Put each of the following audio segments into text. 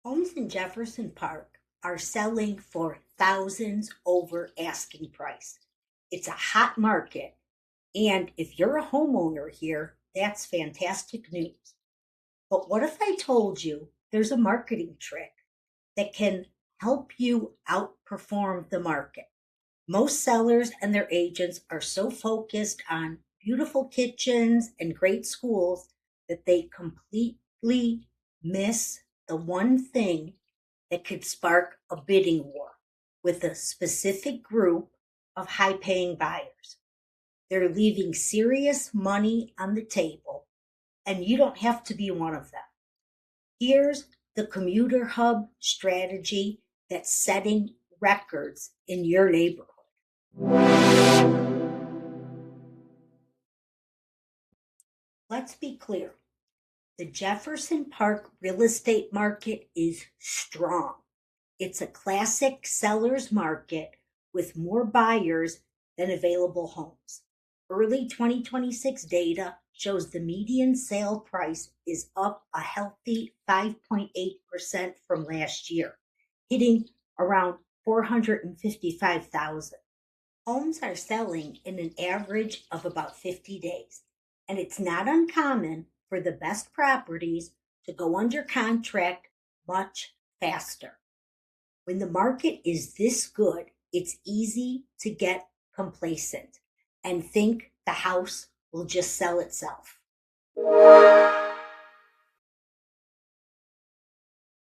Homes in Jefferson Park are selling for thousands over asking price. It's a hot market, and if you're a homeowner here, that's fantastic news. But what if I told you there's a marketing trick that can help you outperform the market? Most sellers and their agents are so focused on beautiful kitchens and great schools that they completely miss the one thing that could spark a bidding war with a specific group of high paying buyers. They're leaving serious money on the table, and you don't have to be one of them. Here's the commuter hub strategy that's setting records in your neighborhood. Let's be clear. The Jefferson Park real estate market is strong. It's a classic seller's market with more buyers than available homes. Early 2026 data shows the median sale price is up a healthy 5.8% from last year, hitting around 455,000. Homes are selling in an average of about 50 days, and it's not uncommon for the best properties to go under contract much faster. When the market is this good, it's easy to get complacent and think the house will just sell itself.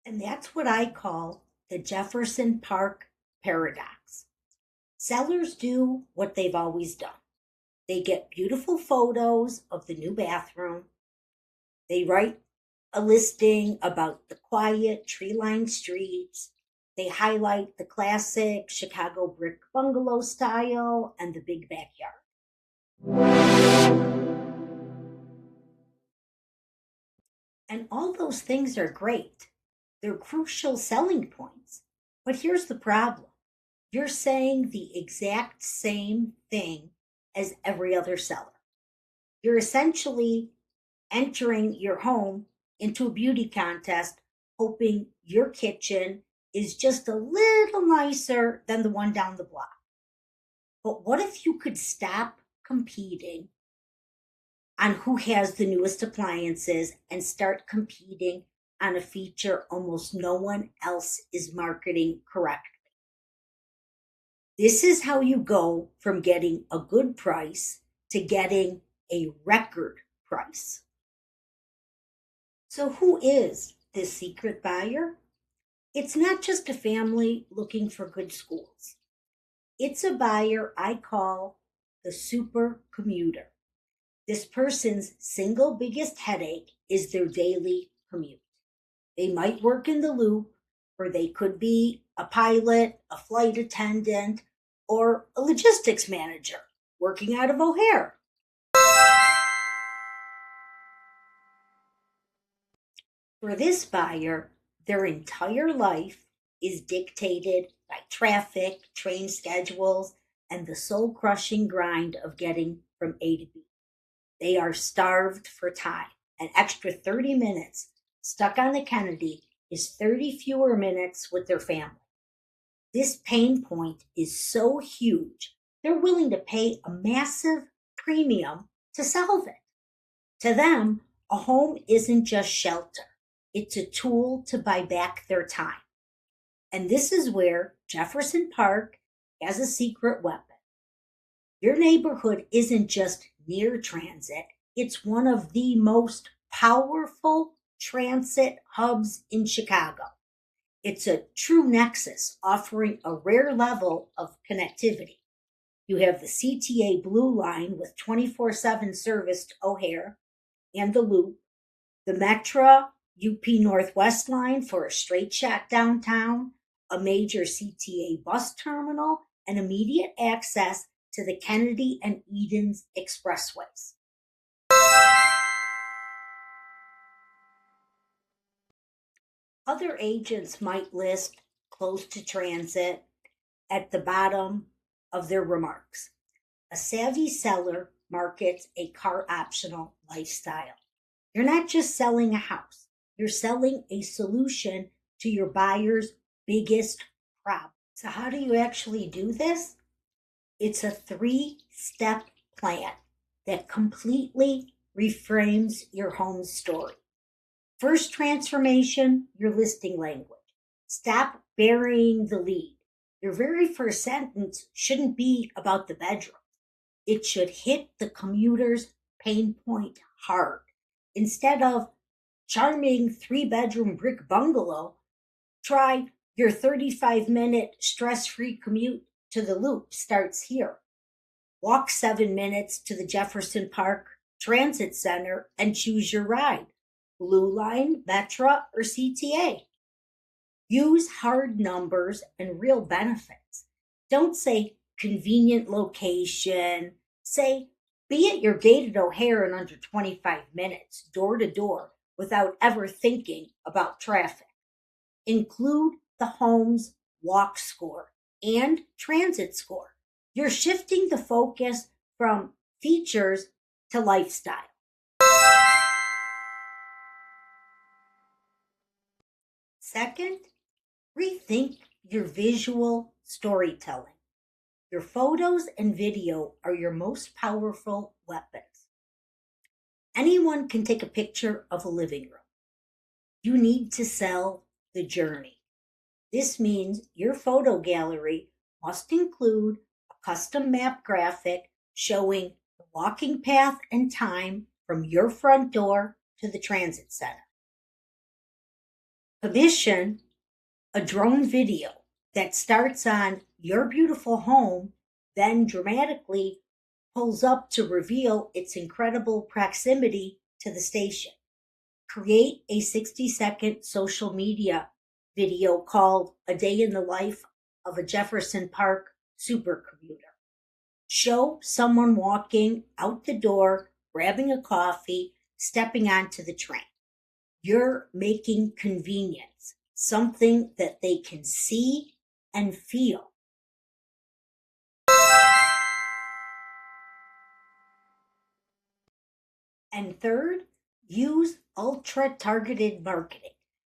And that's what I call the Jefferson Park paradox. Sellers do what they've always done. They get beautiful photos of the new bathroom. They write a listing about the quiet, tree-lined streets. They highlight the classic Chicago brick bungalow style and the big backyard. And all those things are great. They're crucial selling points. But here's the problem. You're saying the exact same thing as every other seller. You're essentially entering your home into a beauty contest, hoping your kitchen is just a little nicer than the one down the block. But what if you could stop competing on who has the newest appliances and start competing on a feature almost no one else is marketing correctly? This is how you go from getting a good price to getting a record price. So, who is this secret buyer? It's not just a family looking for good schools. It's a buyer I call the super commuter. This person's single biggest headache is their daily commute. They might work in the loop, or they could be a pilot, a flight attendant, or a logistics manager working out of O'Hare. For this buyer, their entire life is dictated by traffic, train schedules, and the soul crushing grind of getting from A to B. They are starved for time. An extra 30 minutes stuck on the Kennedy is 30 fewer minutes with their family. This pain point is so huge, they're willing to pay a massive premium to solve it. To them, a home isn't just shelter. It's a tool to buy back their time. And this is where Jefferson Park has a secret weapon. Your neighborhood isn't just near transit, it's one of the most powerful transit hubs in Chicago. It's a true nexus offering a rare level of connectivity. You have the CTA Blue Line with 24/7 service to O'Hare and the Loop, the Metra UP Northwest line for a straight shot downtown, a major CTA bus terminal, and immediate access to the Kennedy and Edens expressways. Other agents might list close to transit at the bottom of their remarks. A savvy seller markets a car optional lifestyle. You're not just selling a house, you're selling a solution to your buyer's biggest problem. So, how do you actually do this? It's a 3-step plan that completely reframes your home story. First transformation, your listing language. Stop burying the lead. Your very first sentence shouldn't be about the bedroom. It should hit the commuter's pain point hard. Instead of charming 3-bedroom brick bungalow, try your 35-minute stress-free commute to the Loop starts here. Walk 7 minutes to the Jefferson Park Transit Center and choose your ride. Blue Line, Metra, or CTA. Use hard numbers and real benefits. Don't say convenient location. Say, be at your gate at O'Hare in under 25 minutes, door to door, without ever thinking about traffic. Include the home's walk score and transit score. You're shifting the focus from features to lifestyle. Second, rethink your visual storytelling. Your photos and video are your most powerful weapons. Anyone can take a picture of a living room. You need to sell the journey. This means your photo gallery must include a custom map graphic showing the walking path and time from your front door to the transit center. Commission a drone video that starts on your beautiful home, then dramatically pulls up to reveal its incredible proximity to the station. Create a 60-second social media video called A Day in the Life of a Jefferson Park super commuter. Show someone walking out the door, grabbing a coffee, stepping onto the train. You're making convenience something that they can see and feel. And third, use ultra-targeted marketing.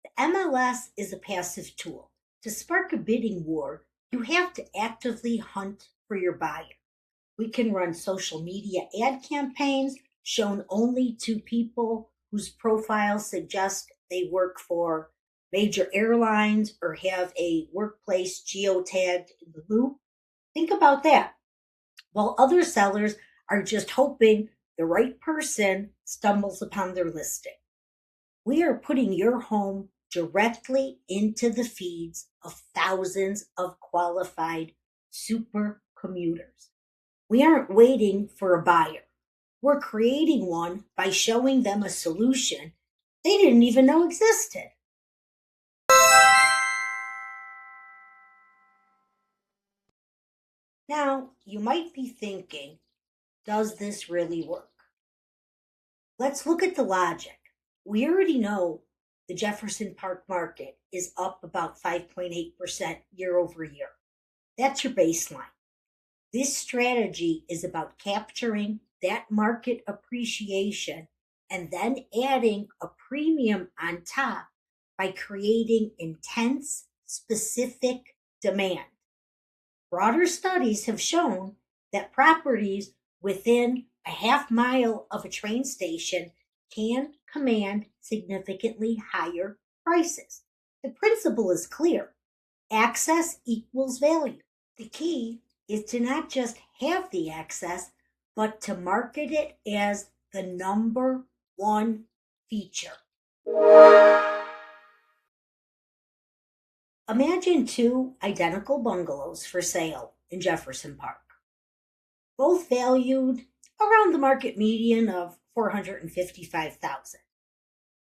The MLS is a passive tool. To spark a bidding war, you have to actively hunt for your buyer. We can run social media ad campaigns shown only to people whose profiles suggest they work for major airlines or have a workplace geotagged in the Loop. Think about that. While other sellers are just hoping the right person stumbles upon their listing. We are putting your home directly into the feeds of thousands of qualified super commuters. We aren't waiting for a buyer. We're creating one by showing them a solution they didn't even know existed. Now, you might be thinking, does this really work? Let's look at the logic. We already know the Jefferson Park market is up about 5.8% year over year. That's your baseline. This strategy is about capturing that market appreciation and then adding a premium on top by creating intense, specific demand. Broader studies have shown that properties within a half mile of a train station can command significantly higher prices. The principle is clear. Access equals value. The key is to not just have the access, but to market it as the number one feature. Imagine 2 identical bungalows for sale in Jefferson Park, both valued around the market median of $455,000.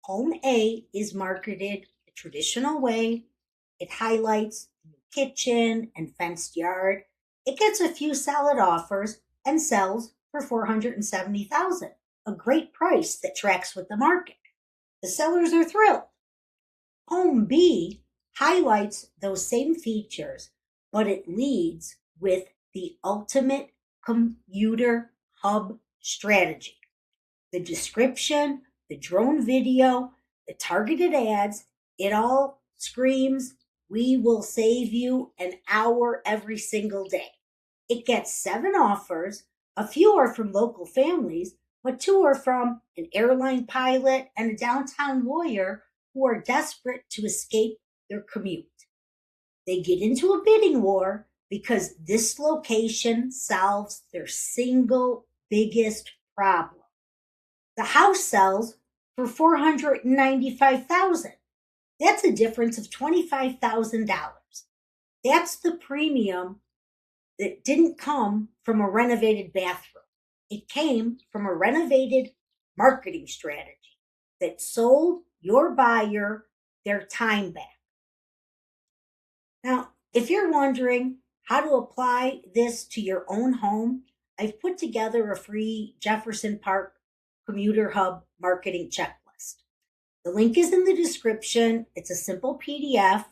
Home A is marketed the traditional way. It highlights the new kitchen and fenced yard. It gets a few solid offers and sells for $470,000, a great price that tracks with the market. The sellers are thrilled. Home B highlights those same features, but it leads with the ultimate commuter hub strategy. The description, the drone video, the targeted ads, it all screams, "We will save you an hour every single day." It gets 7 offers. A few are from local families, but 2 are from an airline pilot and a downtown lawyer who are desperate to escape their commute. They get into a bidding war because this location solves their single biggest problem. The house sells for $495,000. That's a difference of $25,000. That's the premium that didn't come from a renovated bathroom. It came from a renovated marketing strategy that sold your buyer their time back. Now, if you're wondering how to apply this to your own home, I've put together a free Jefferson Park Commuter Hub marketing checklist. The link is in the description. It's a simple PDF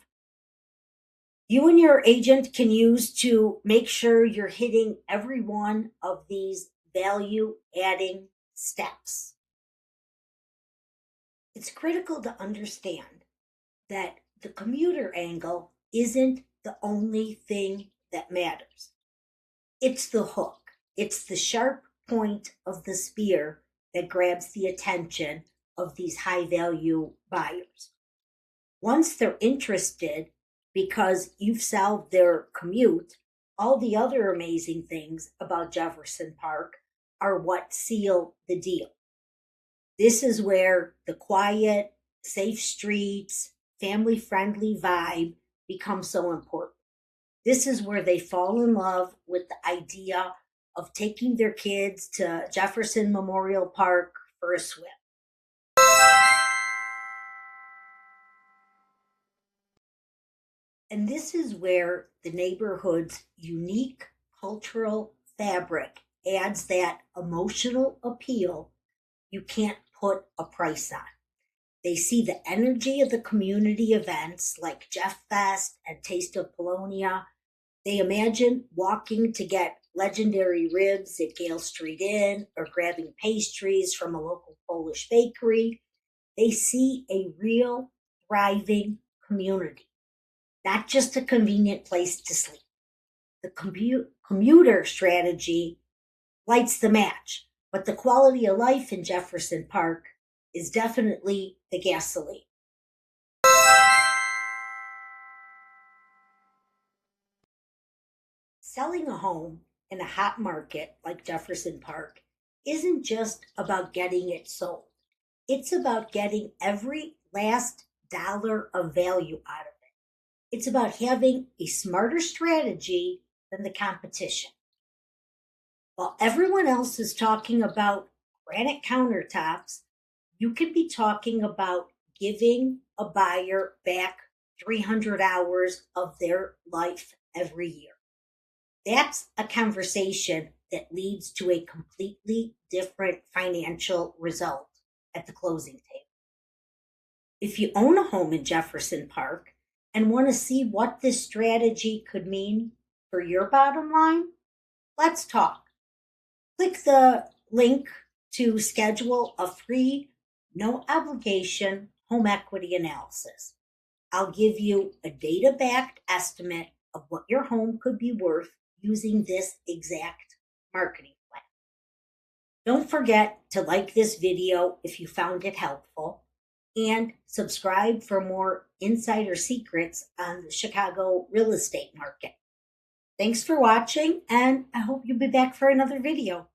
you and your agent can use to make sure you're hitting every one of these value adding steps. It's critical to understand that the commuter angle isn't the only thing that matters. It's the hook. It's the sharp point of the spear that grabs the attention of these high value buyers. Once they're interested because you've solved their commute, all the other amazing things about Jefferson Park are what seal the deal. This is where the quiet, safe streets, family friendly vibe becomes so important. This is where they fall in love with the idea of taking their kids to Jefferson Memorial Park for a swim. And this is where the neighborhood's unique cultural fabric adds that emotional appeal you can't put a price on. They see the energy of the community events like Jeff Fest and Taste of Polonia. They imagine walking to get legendary ribs at Gale Street Inn or grabbing pastries from a local Polish bakery. They see a real, thriving community, not just a convenient place to sleep. The commuter strategy lights the match, but the quality of life in Jefferson Park is definitely the gasoline. Selling a home in a hot market like Jefferson Park isn't just about getting it sold. It's about getting every last dollar of value out of it. It's about having a smarter strategy than the competition. While everyone else is talking about granite countertops, you could be talking about giving a buyer back 300 hours of their life every year. That's a conversation that leads to a completely different financial result at the closing table. If you own a home in Jefferson Park and want to see what this strategy could mean for your bottom line, let's talk. Click the link to schedule a free, no obligation home equity analysis. I'll give you a data backed estimate of what your home could be worth using this exact marketing plan. Don't forget to like this video if you found it helpful and subscribe for more insider secrets on the Chicago real estate market. Thanks for watching, and I hope you'll be back for another video.